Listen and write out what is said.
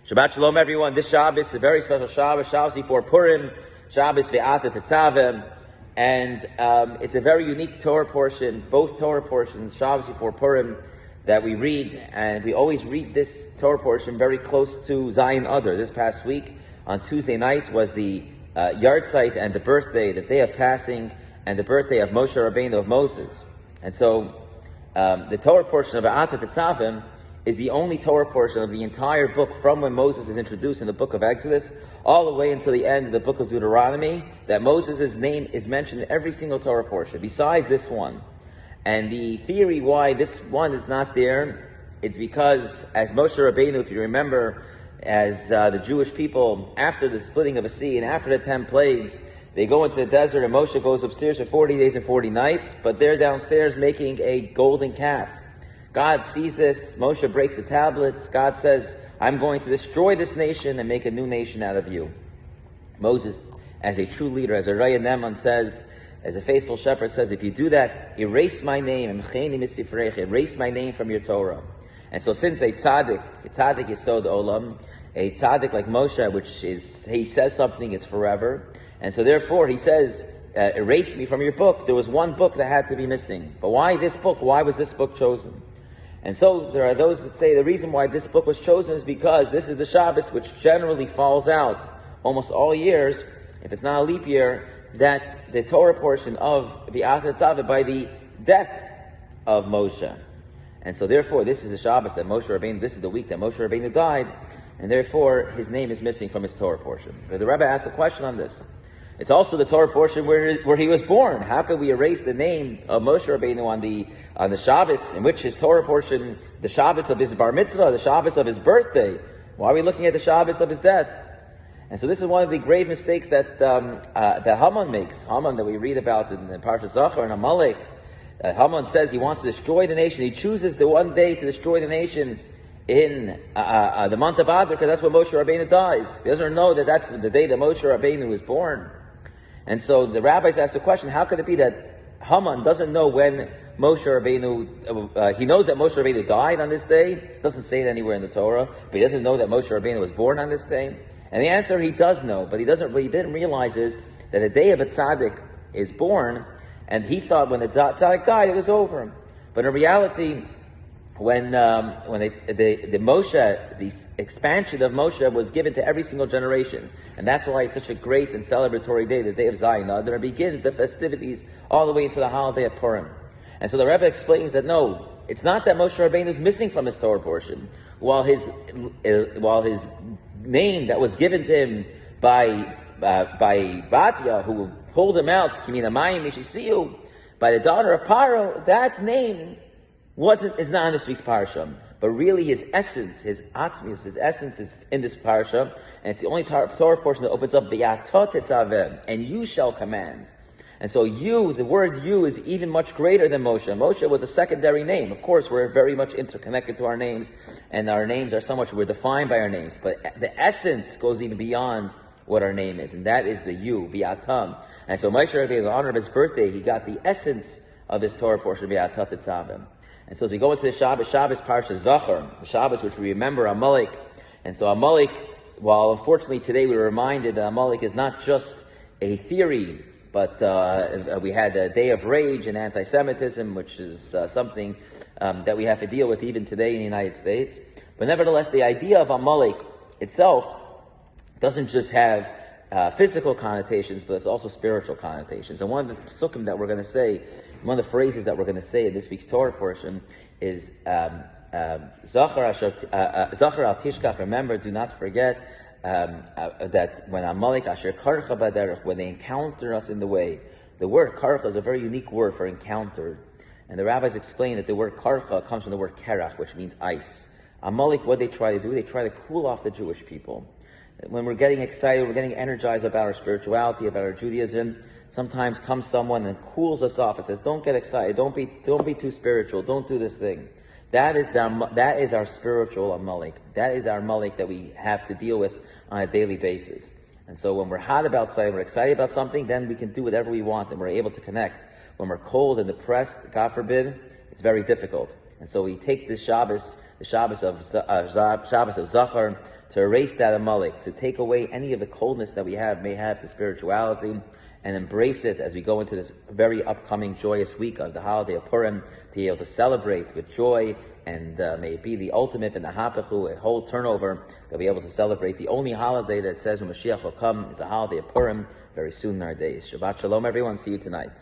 Shabbat Shalom, everyone. This Shabbos is a very special Shabbos, Shabbos before Purim, Shabbos Parshat Tetzaveh, and it's a very unique Torah portion, both Torah portions, Shabbos before Purim, that we read, and we always read this Torah portion very close to Zion Adar. This past week, on Tuesday night, was the yahrzeit and the birthday, the day of passing, and the birthday of Moshe Rabbeinu, of Moses. And so, the Torah portion of Parshat Tetzaveh is the only Torah portion of the entire book from when Moses is introduced in the book of Exodus all the way until the end of the book of Deuteronomy, that Moses' name is mentioned in every single Torah portion, besides this one. And the theory why this one is not there, it's because, as Moshe Rabbeinu, if you remember, as the Jewish people, after the splitting of a sea and after the 10 plagues, they go into the desert and Moshe goes upstairs for 40 days and 40 nights, but they're downstairs making a golden calf. God sees this, Moshe breaks the tablets, God says, I'm going to destroy this nation and make a new nation out of you. Moses, as a true leader, as a Raya Neman says, as a faithful shepherd says, if you do that, erase my name, erase my name from your Torah. And so since a tzaddik yesod olam, a tzaddik like Moshe, which is, he says something, it's forever, and so therefore he says, erase me from your book. There was one book that had to be missing. But why this book? Why was this book chosen? And so there are those that say the reason why this book was chosen is because this is the Shabbos which generally falls out almost all years, if it's not a leap year, that the Torah portion of the Parshat Tetzaveh by the death of Moshe. And so therefore this is the Shabbos that Moshe Rabbeinu, this is the week that Moshe Rabbeinu died, and therefore his name is missing from his Torah portion. But the Rebbe asked a question on this. It's also the Torah portion where he was born. How could we erase the name of Moshe Rabbeinu on the Shabbos, in which his Torah portion, the Shabbos of his bar mitzvah, the Shabbos of his birthday? Why are we looking at the Shabbos of his death? And so this is one of the grave mistakes that Haman makes. Haman, that we read about in Parshat Zachar and Amalek. Haman says he wants to destroy the nation. He chooses the one day to destroy the nation in the month of Adar, because that's when Moshe Rabbeinu dies. He doesn't know that that's the day that Moshe Rabbeinu was born. And so the rabbis asked the question, how could it be that Haman doesn't know when Moshe Rabbeinu, he knows that Moshe Rabbeinu died on this day, it doesn't say it anywhere in the Torah, but he doesn't know that Moshe Rabbeinu was born on this day? And the answer, he does know, but what he didn't realize is that the day of a tzaddik is born, and he thought when the tzaddik died, it was over. But in reality, when the Moshe, the expansion of Moshe was given to every single generation, and that's why it's such a great and celebratory day, the day of Zion Adar. It begins the festivities all the way into the holiday of Purim. And so the Rebbe explains that no, it's not that Moshe Rabbeinu is missing from his Torah portion, while his name that was given to him by Batya, who pulled him out, by the daughter of Paro, that name is not in this week's parsha, but really his essence, his atzmius, his essence is in this parsha, and it's the only Torah portion that opens up Parshat Tetzaveh, and you shall command. And so you, the word you, is even much greater than Moshe. Moshe was a secondary name. Of course, we're very much interconnected to our names, and our names are so much, we're defined by our names, but the essence goes even beyond what our name is, and that is the you, V'atam. And so Moshe Rabbeinu, in honor of his birthday, he got the essence of this Torah portion, Parshat Tetzaveh. And so as we go into the Shabbos Parshat Zachar, the Shabbos which we remember Amalek. And so Amalek, while unfortunately today we were reminded that Amalek is not just a theory, but we had a day of rage and anti-Semitism, which is something that we have to deal with even today in the United States. But nevertheless, the idea of Amalek itself doesn't just have physical connotations, but it's also spiritual connotations. And one of the psukim that we're going to say, one of the phrases that we're going to say in this week's Torah portion is Zachar al Tishkach, remember, do not forget that when Amalek Asher Karcha Baderech, when they encounter us in the way, the word Karcha is a very unique word for encounter. And the rabbis explain that the word Karcha comes from the word Kerach, which means ice. Amalek, what they try to do, they try to cool off the Jewish people. When we're getting excited, we're getting energized about our spirituality, about our Judaism, sometimes comes someone and cools us off and says, don't get excited, don't be too spiritual, don't do this thing. That is our spiritual Amalek. That is our Amalek that we have to deal with on a daily basis. And so when we're hot about something, we're excited about something, then we can do whatever we want and we're able to connect. When we're cold and depressed, God forbid, it's very difficult. And so we take this Shabbos, the Shabbos of Zachar, to erase that amalek, to take away any of the coldness that we may have to spirituality, and embrace it as we go into this very upcoming joyous week of the holiday of Purim, to be able to celebrate with joy, and may it be the ultimate in the hapechu, a whole turnover, that we'll be able to celebrate the only holiday that says when Mashiach will come is the holiday of Purim very soon in our days. Shabbat Shalom, everyone. See you tonight.